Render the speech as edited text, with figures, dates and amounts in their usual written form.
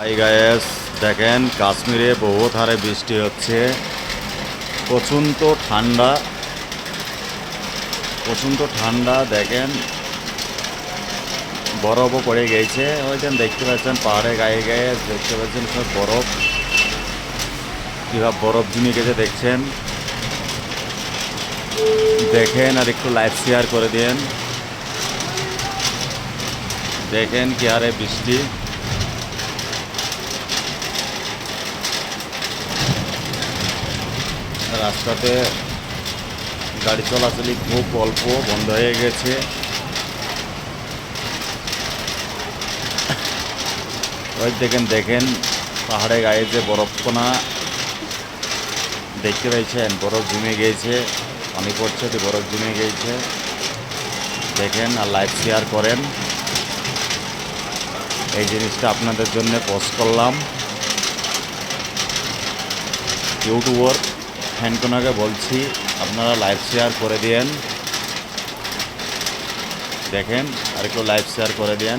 High guys, দেখেন কাশ্মীরে বহুত হারে বৃষ্টি হচ্ছে। প্রচণ্ড ঠান্ডা। দেখেন বরফও পড়ে গেছে। ওইখান দেখতে পাচ্ছেন পাহাড়ে গায়ে গায়ে দেখতে পাচ্ছেন সব বরফ, কীভাবে বরফ জমে গেছে দেখছেন। দেখেন আর একটু লাইভ শেয়ার করে দেন। দেখেন কি হারে বৃষ্টি। রাস্তাতে গাড়ি চলাচলই খুব অল্প, বন্ধ হয়ে গেছে। ওই দেখেন পাহাড়ে গায়ে যে বরফকণা দেখতে পাইছেন, বরফ জমে গিয়েছে, পানি পড়ছে তো বরফ জমে গিয়েছে। দেখেন আর লাইভ শেয়ার করেন। এই জিনিসটা আপনাদের জন্য পোস্ট করলাম। ইউটিউবার ফ্যানকোনাকে বলছি আপনারা লাইভ শেয়ার করে দেন। দেখেন আর একটু লাইভ শেয়ার করে দেন।